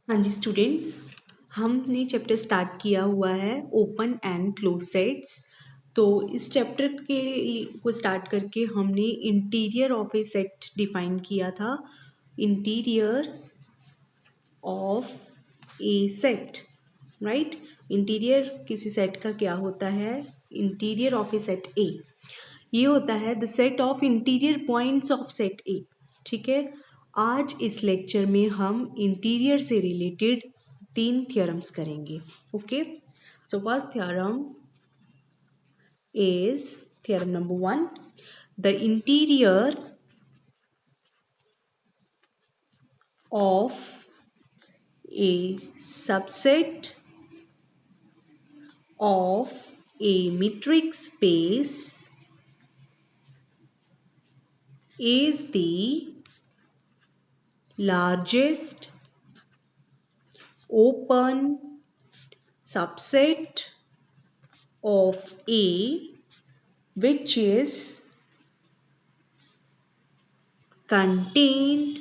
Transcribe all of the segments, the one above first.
हाँ जी स्टूडेंट्स, हमने chapter start किया हुआ है ओपन एंड क्लोज सेट्स। तो इस चैप्टर को स्टार्ट करके हमने interior of a set define किया था। Interior of a set, right. Interior किसी सेट का क्या होता है? इंटीरियर ऑफ ए सेट ए, ये होता है the set of interior points of set ए। ठीक है, आज इस लेक्चर में हम इंटीरियर से रिलेटेड 3 थ्योरम्स करेंगे। Okay, so first theorem is theorem number 1, the interior of A subset of a metric space is the largest open subset of A which is contained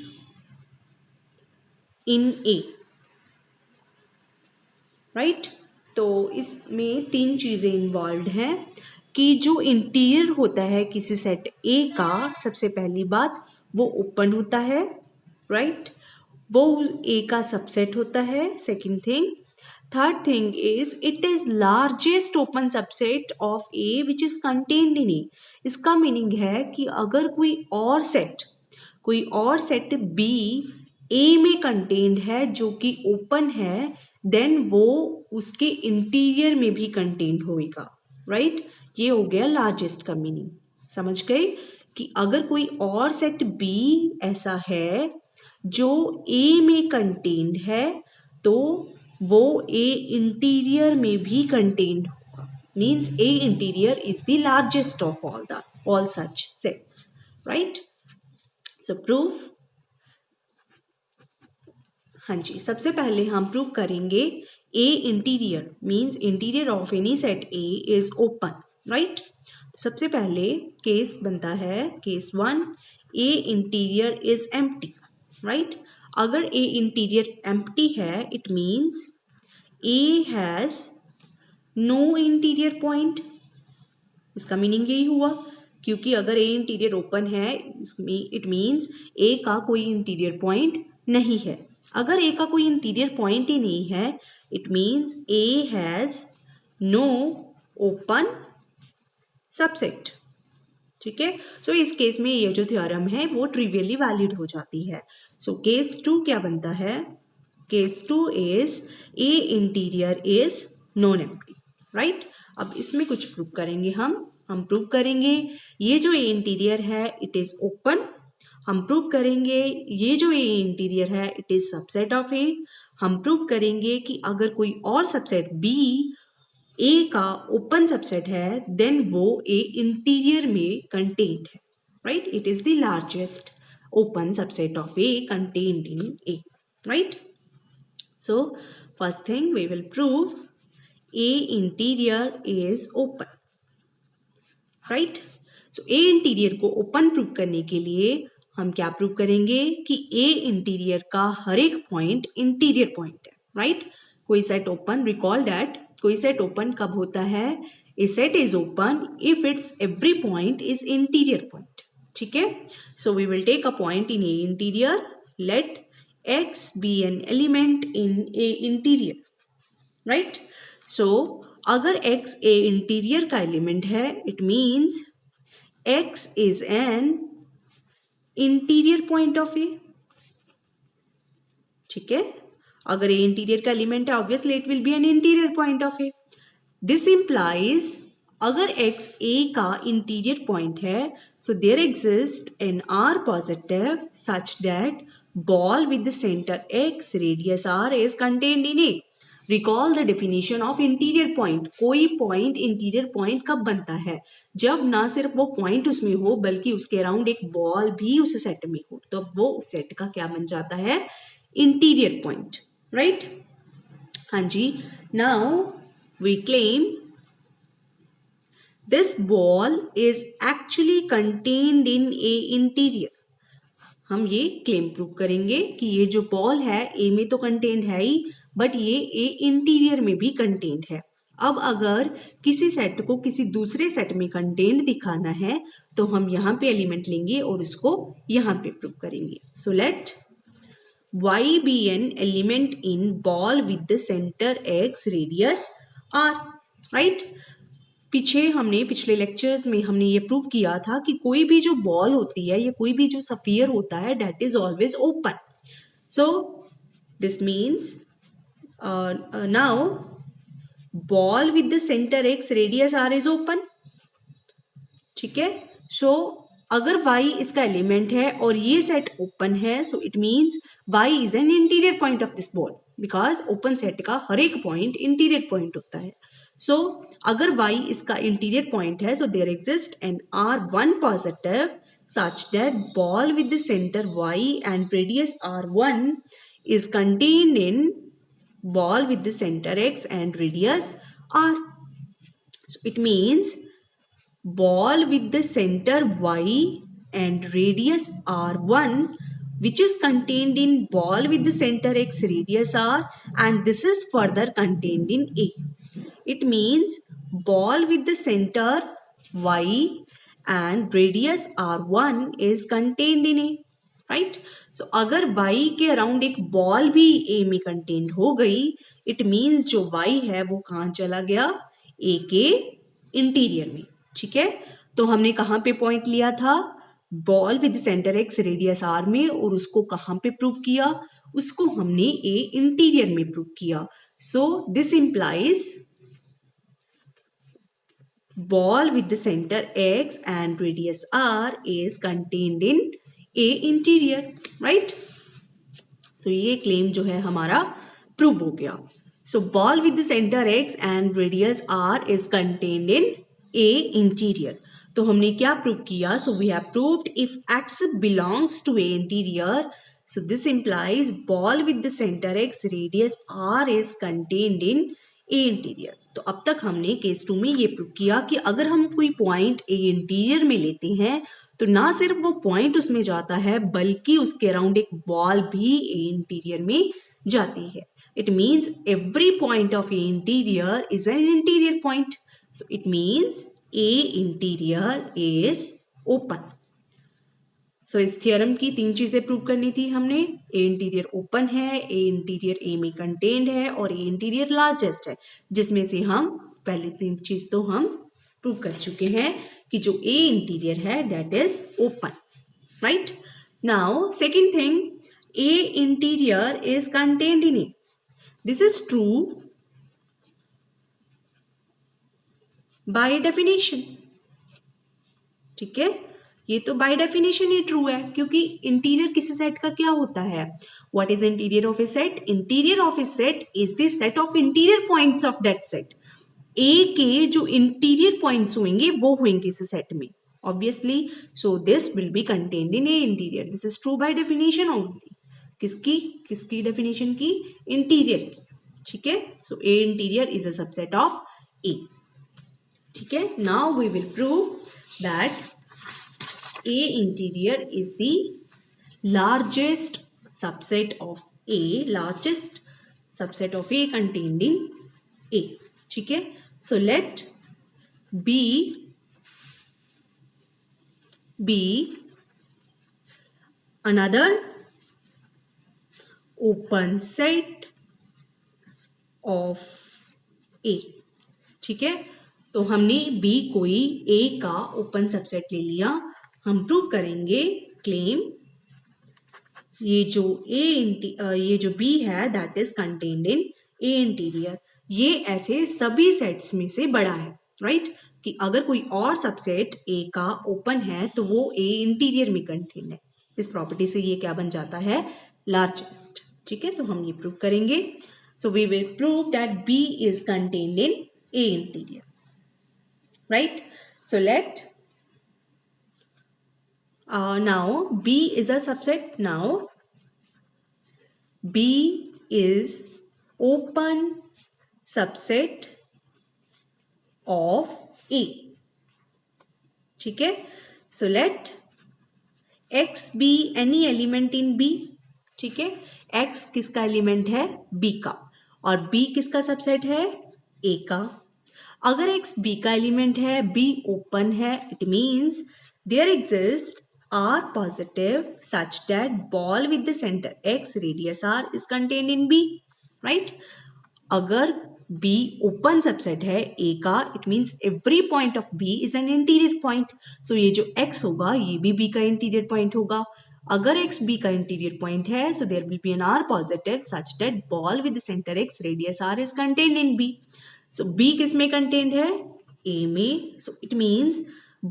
in A, right. तो इसमें 3 चीज़ें involve हैं कि जो interior होता है किसी set ए का, सबसे पहली बात वो ओपन होता है, राइट, वो ए का सबसेट होता है। Second thing, third thing is it is largest open subset of A which is contained in A. इसका मीनिंग है कि अगर कोई और सेट बी ए में कंटेन्ड है जो कि ओपन है, देन वो उसके इंटीरियर में भी कंटेन्ड होएगा, राइट। ये हो गया लार्जेस्ट का मीनिंग, समझ गए कि अगर कोई और सेट बी ऐसा है जो ए में कंटेन्ड है तो वो ए इंटीरियर में भी कंटेन्ड होगा। Means A interior is the largest of all such sets, right. So proof, हाँ जी, सबसे पहले हम प्रूव करेंगे A interior means interior of any set A is open, right. सबसे पहले केस बनता है case 1, A interior is empty, right. अगर ए इंटीरियर एम्प्टी है it means A has no interior point. इसका मीनिंग यही हुआ, क्योंकि अगर ए इंटीरियर ओपन है इट मीन्स ए का कोई इंटीरियर पॉइंट नहीं है। अगर ए का कोई इंटीरियर पॉइंट ही नहीं है it means A has no open subset. ठीक है, सो इस केस में ये जो थ्योरम है वो ट्रिवियली वैलिड हो जाती है। सो केस 2 क्या बनता है? Case 2 is a interior is non empty, right. अब इसमें कुछ प्रूव करेंगे हम प्रूव करेंगे ये जो ए इंटीरियर है इट इज ओपन। हम प्रूव करेंगे ये जो ए इंटीरियर है इट इज सबसेट ऑफ ए। हम प्रूव करेंगे कि अगर कोई और सबसेट बी ए का ओपन सबसेट है देन वो ए इंटीरियर में कंटेन्ड है, right. It is the largest open subset of A contained in A, right. So first thing we will prove A interior is open, right. So A interior को open prove करने के लिए हम क्या prove करेंगे कि ए interior का हर एक पॉइंट इंटीरियर पॉइंट है, राइट। कोई सेट ओपन, रिकॉल दैट कोई सेट ओपन कब होता है? A set is open if it's every point is interior point. ठीक है, so we will take a point in A interior, let x be an element in a interior, right? So अगर x a interior का element है it means x is an interior point of A. ठीक है, अगर A interior का element है obviously it will be an interior point of A. This implies अगर x a का इंटीरियर पॉइंट है so there exist an r positive such that ball with the center x radius r is contained in A. Recall the definition of interior point. कोई point interior point कब बनता है? जब ना सिर्फ वो पॉइंट उसमें हो बल्कि उसके अराउंड एक बॉल भी उस सेट में हो, तो वो उस सेट का क्या बन जाता है? Interior point, right. हाँ जी, now we claim this ball is actually contained in A interior. हम ये क्लेम प्रूव करेंगे कि ये जो बॉल है ए में तो कंटेंट है ही, बट ये ए इंटीरियर में भी कंटेंट है। अब अगर किसी सेट को किसी दूसरे सेट में कंटेंट दिखाना है तो हम यहाँ पे एलिमेंट लेंगे और उसको यहाँ पे प्रूव करेंगे। So let y be an element in ball with the center x radius r, right? पिछले लेक्चर्स में हमने ये प्रूव किया था कि कोई भी जो बॉल होती है या कोई भी जो स्फीयर होता है that is always open. So this means now ball with the centre x radius are is open. ठीक है, सो अगर y इसका एलिमेंट है और ये सेट ओपन है, so it means y is an interior point of this ball, because open set का हर एक पॉइंट इंटीरियर पॉइंट होता है। सो अगर y इसका इंटीरियर पॉइंट है, so there exist an r1 positive such that ball with the center y and radius r1 is contained in ball with the center x and radius r. So it means ball with the center y and radius r1 which is contained in ball with the center x radius r, and this is further contained in A. It means ball with the center y and radius r1 is contained in A, right? So अगर y के around एक ball भी A में contained हो गई, it means जो y है वो कहाँ चला गया, A के इंटीरियर में। ठीक है, तो हमने कहाँ पे पॉइंट लिया था, ball with centre x radius r में, और उसको कहाँ पे प्रूव किया, उसको हमने ए इंटीरियर में प्रूव किया। So this implies ball with the center x and radius r is contained in A interior, right? So ये क्लेम जो है हमारा प्रूव हो गया। So ball with the center x and radius r is contained in A interior. तो हमने क्या prove किया, so we have proved if x belongs to A interior, so this implies ball with the center x radius r is contained in A interior. तो अब तक हमने case 2 में ये प्रूव किया कि अगर हम कोई पॉइंट ए इंटीरियर में लेते हैं तो ना सिर्फ वो पॉइंट उसमें जाता है बल्कि उसके अराउंड एक बॉल भी ए इंटीरियर में जाती है। It means every point of A interior is an interior point. So it means A interior is open. So इस थियरम की 3 चीजें प्रूव करनी थी हमने। ए इंटीरियर ओपन है, ए इंटीरियर ए में कंटेन्ड है, और ए इंटीरियर लार्जेस्ट है, जिसमें से हम पहले 3 चीज तो हम प्रूव कर चुके हैं कि जो ए इंटीरियर है that is open, right? Now second thing, A interior is contained in A. This is true by definition. ठीक है, ये तो बाय डेफिनेशन ही ट्रू है, क्योंकि इंटीरियर किसी सेट का क्या होता है, what is interior of a set? Interior of a set is the set of interior points of that set. A के जो इंटीरियर पॉइंट्स होंगे वो होंगे इस सेट में, obviously. So this will be contained in A interior. This is true by definition only. किसकी definition की? Interior की। ठीक है, so A interior is a subset of A. ठीक है, now we will prove that A interior is the largest subset of A contained in A. ठीक है, so let B be another open set of A. ठीक है, तो हमने B कोई A का ओपन सबसेट ले लिया। हम प्रूव करेंगे क्लेम, ये जो B है that is contained in A interior. ये ऐसे सभी सेट्स में से बड़ा है, राइट? कि अगर कोई और सबसेट ए का ओपन है तो वो ए इंटीरियर में कंटेन्ड है। इस प्रॉपर्टी से ये क्या बन जाता है, लार्जेस्ट। ठीक है, तो हम ये प्रूव करेंगे। So we will prove that B is contained in A interior, right? So let now B is a subset. Now B is open subset of A. ठीक है, so let x be any element in B, ठीक है, x किसका element है, B का, और B किसका subset है, ए का। अगर एक्स बी का एलिमेंट है, बी ओपन है, it means there exist R positive such that ball with the centre x radius are is contained in B, right. अगर बी ओपन सबसेट है A का, it means every point of B is an interior point, so ये जो x होगा ये भी B का interior point होगा। अगर एक्स बी का इंटीरियर पॉइंट है, so there will be an R positive such that ball with centre x radius are is contained in B. So B किस में कंटेन्ड है, ए में, so it means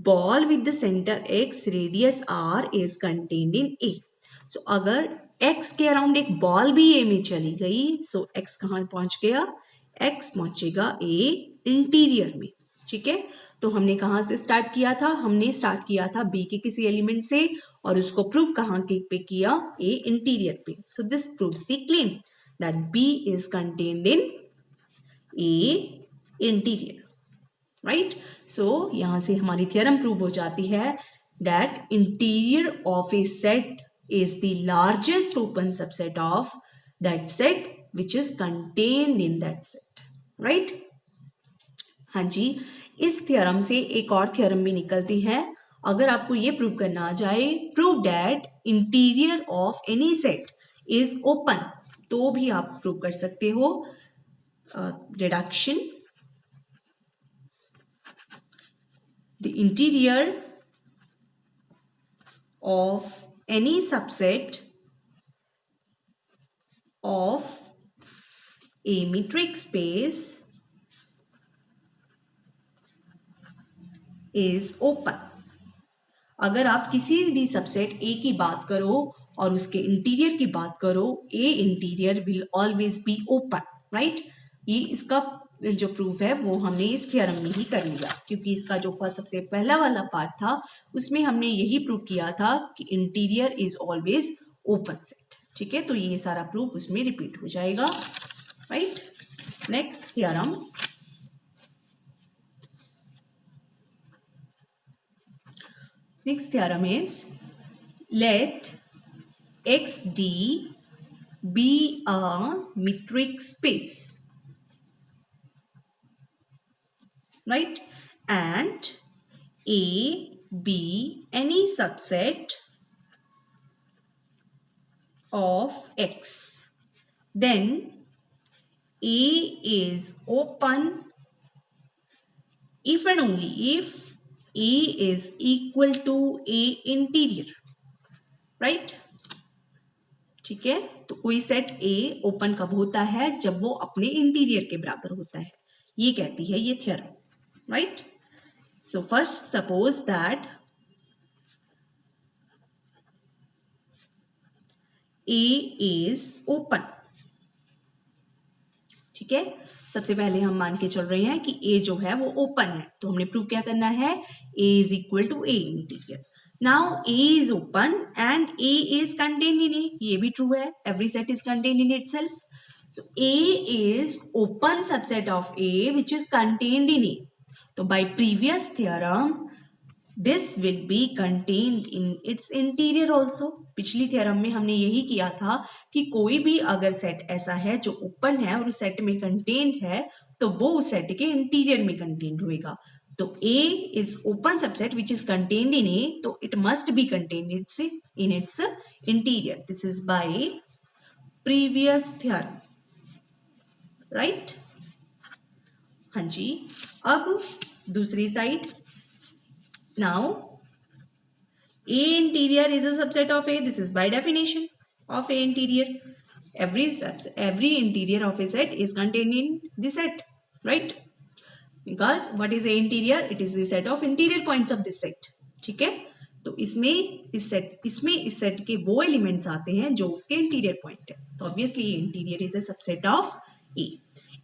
ball with the centre x radius are is contained in A. So अगर X के around एक ball भी ए में चली गई, सो एक्स कहाँ पहुंच गया, एक्स पहुंचेगा ए इंटीरियर में, ठीक है। तो हमने कहाँ से स्टार्ट किया था, हमने स्टार्ट किया था बी के किसी एलिमेंट से, और उसको प्रूव कहाँ के पे किया, ए इंटीरियर पे। So this proves the claim that B is contained in A interior, right. So यहां से हमारी थ्योरम प्रूव हो जाती है that interior of a set is the largest open subset of that set which is contained in that set, right? हाँ जी, इस theorem से एक और थ्योरम भी निकलती है। अगर आपको ये प्रूव करना आ जाए, prove that interior of any set is open, तो भी आप प्रूव कर सकते हो reduction the interior of any subset of a metric space is open। अगर आप किसी भी सबसेट ए की बात करो और उसके इंटीरियर की बात करो, A interior will always be open, right. ये इसका जो प्रूफ है वो हमने इस थ्योरम में ही कर लिया, क्योंकि इसका जो सबसे पहला वाला पार्ट था उसमें हमने यही प्रूव किया था कि interior is always open set, ठीक है। तो ये सारा प्रूफ उसमें रिपीट हो जाएगा, right. Next theorem, next theorem is let XD be a metric space, right, and A be any subset of X, then A is open if and only if A is equal to A interior, right? ठीक है, तो कोई set A open कब होता है, जब वो अपने इंटीरियर के बराबर होता है, ये कहती है ये theorem, right. So first suppose that A is open, ठीक है। सबसे पहले हम मान के चल रहे हैं कि A जो है वो ओपन है, तो हमने प्रूव क्या करना है, A is equal to A interior. Now A is open and A is contained in A, ये भी ट्रू है, every set is contained in itself. So A is open subset of A which is contained in A। तो by previous theorem this will be contained in its interior also. पिछली theorem में हमने यही किया था कि कोई भी अगर सेट ऐसा है जो ओपन है और उस सेट में कंटेन्ड है, तो वो उस सेट के इंटीरियर में कंटेन्ड होएगा। तो A is open subset which is contained in A, तो it must be contained in its interior. This is bye previous theorem, right. हाँ जी, अब दूसरी side, now A interior is a subset of A, this is by definition of A interior. Every interior of a set is contained in the set, right? Because what is A interior, it is the set of interior points of this set, ठीक है। तो इसमें इस set के वो elements आते हैं जो उसके इंटीरियर पॉइंट है, तो obviously A interior is a subset of A.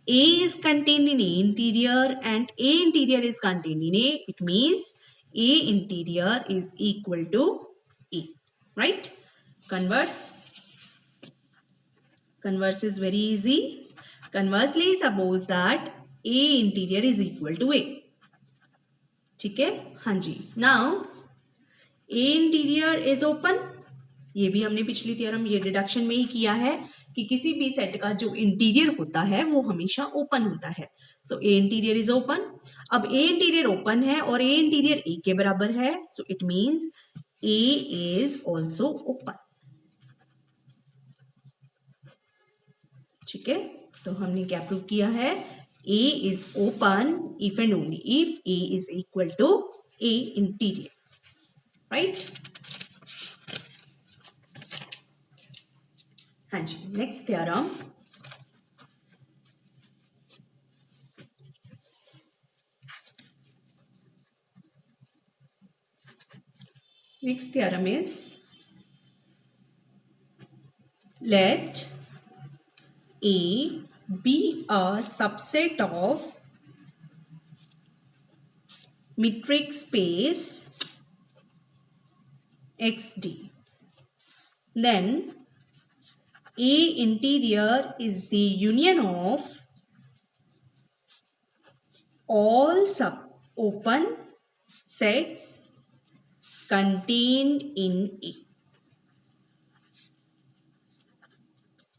A is contained in A interior and A interior is contained in A, it means A interior is equal to A, right? Converse is very easy. Conversely, suppose that A interior is equal to A, ठीक है। हाँ जी, now A interior is open, ये भी हमने पिछली theorem ये deduction में ही किया है कि किसी भी सेट का जो इंटीरियर होता है वो हमेशा ओपन होता है। So A interior is open. अब ए इंटीरियर ओपन है और ए इंटीरियर ए के बराबर है, so it means A is also open. ठीक है, तो हमने क्या प्रूव किया है, A is open if and only if A is equal to A interior, right. हाँ जी, next theorem, next theorem is let A be a subset of metric space XD. Then A interior is the union of all sub open sets contained in A.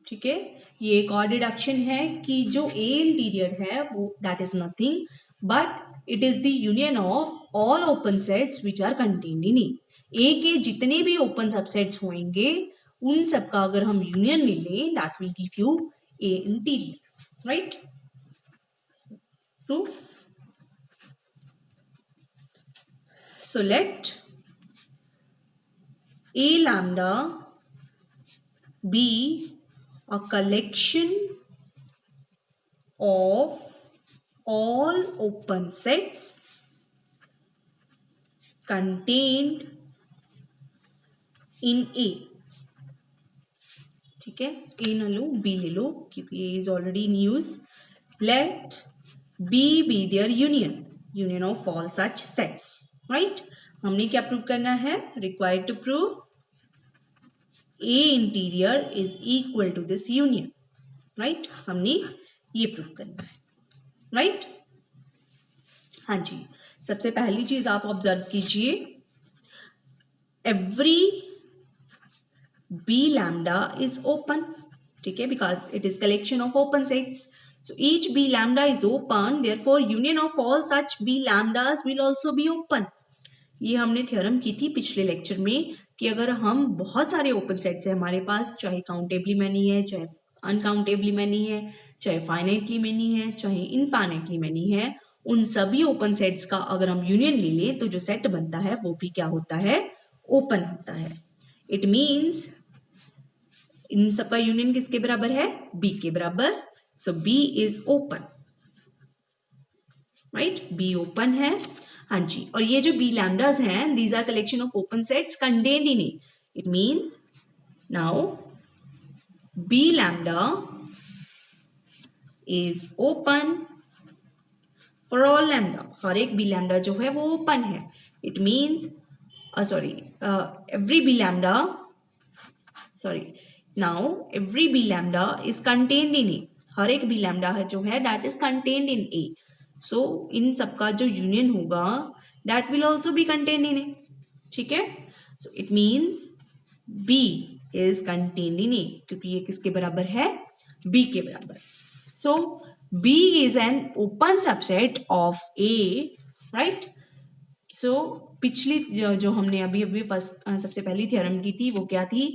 ठीक है, ये एक और deduction है कि जो ए इंटीरियर है वो that is nothing but it is the union of all open sets which are contained in A के जितने भी ओपन सबसेट्स होंगे उन सबका अगर हम यूनियन ले लें that will give U A interior, right. Proof, so let A lambda be a collection of all open sets contained in A. ठीक है, A ना लो B ले लो क्योंकि A is already in use. Let B be their union of all such sets, right? हमने क्या prove करना है, required to prove A interior is equal to this union, right? हमने ये प्रूव करना है, right? हाँ जी, सबसे पहली चीज आप ऑब्जर्व कीजिए, every B lambda is open, ठीक है, because it is collection of open sets. So each B lambda is open, therefore union of all such B lambdas will also be open. ये हमने थ्योरम की थी पिछले lecture में कि अगर हम बहुत सारे ओपन सेट्स हैं हमारे पास, चाहे काउंटेबली मैनी है, चाहे अनकाउंटेबली मैनी है, चाहे फाइनाइटली मैनी है, चाहे इनफाइनाइटली मैनी है, उन सभी ओपन सेट्स का अगर हम यूनियन ले लें तो जो सेट बनता है वो भी क्या होता है, ओपन होता है। इट मीन्स इन सबका यूनियन किसके बराबर है, बी के बराबर। So B is open, right, B open है। हाँ जी, और ये जो बी लैम्डास हैं these are collection of open sets contained in A. It means now B lambda is open for all lambda, हर एक बी लैम्डा जो है वो ओपन है। It means every b lambda, sorry, now every b lambda is contained in A, हर एक b lambda है जो है that is contained in A. So इन सबका जो यूनियन होगा that will also be contained in A, ठीक है। So it means B is contained in A, क्योंकि ये किसके बराबर है, B के बराबर। So B is an open subset of A, right? So पिछली जो हमने अभी फर्स्ट सबसे पहली थ्योरम की थी वो क्या थी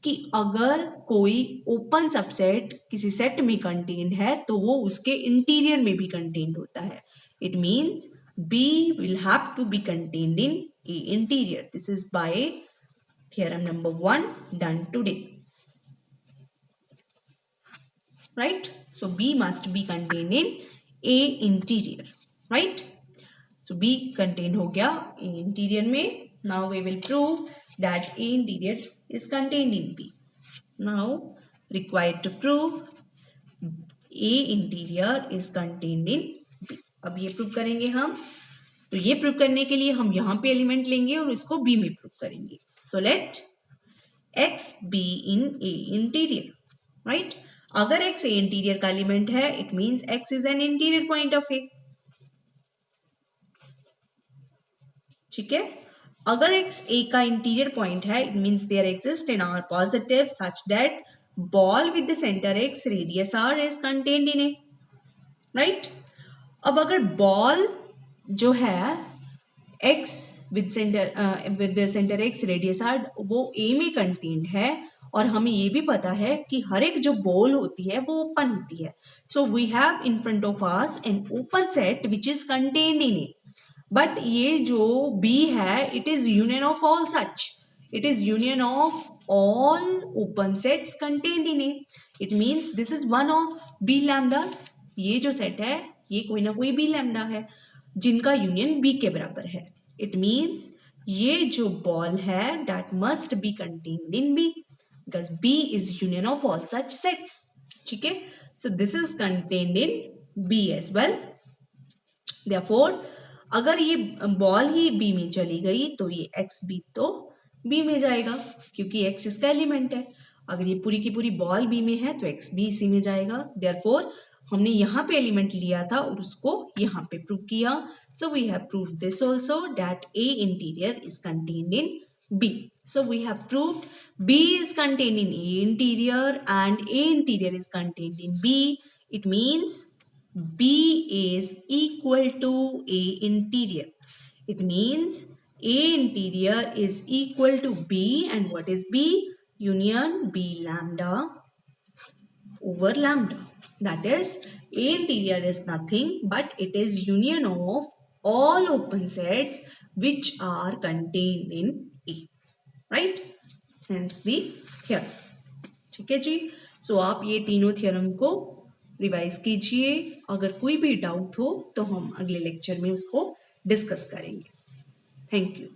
कि अगर कोई ओपन सबसेट किसी सेट में कंटेन्ड है तो वो उसके इंटीरियर में भी कंटेन्ड होता है। It means B will have to be contained in A interior. This is by theorem number 1 done today, right. So B must be contained in A interior, right. So B contained हो गया A interior में. Now we will prove that A interior is contained in B. Now required to prove A interior is contained in B. अब ये prove करेंगे हम, तो ये prove करने के लिए हम यहाँ पे एलिमेंट लेंगे और इसको B में प्रूव करेंगे. So let X be in A interior, right? अगर X A interior का एलिमेंट है, it means X is an interior point of A. ठीक है, अगर x a का इंटीरियर पॉइंट है, it means there exist in r positive such that ball with the centre x radius r is contained in A, right. अब अगर ball जो है x with centre x radius r वो a में contained है, और हमें ये भी पता है कि हर एक जो बॉल होती है वो ओपन होती है, so we have in front of us an open set which is contained in A. But ये जो B है, it is union of all such, it is union of all open sets contained in A. It means this is one of B lambdas. ये जो set है ये कोई ना कोई B लैम्डा है जिनका यूनियन B के बराबर है। इट मीन्स ये जो बॉल है that must be contained in B because B is union of all such sets. ठीक है, so this is contained in B as well. Therefore अगर ये बॉल ही B में चली गई तो ये x भी तो B में जाएगा क्योंकि x इसका एलिमेंट है। अगर ये पूरी की पूरी बॉल B में है तो x भी इसी में जाएगा। Therefore हमने यहाँ पे एलिमेंट लिया था और उसको यहाँ पे प्रूव किया। So we have proved this also that A interior is contained in B. So we have proved B is contained in A interior and A interior is contained in B. It means B is equal to A interior. It means A interior is equal to B, and what is B? Union B lambda over lambda. That is, A interior is nothing but it is union of all open sets which are contained in A. Right? Hence the theorem. ठीक है जी। सो आप ये तीनों theorem को revise कीजिए। अगर कोई भी डाउट हो तो हम अगले लेक्चर में उसको डिस्कस करेंगे। Thank you.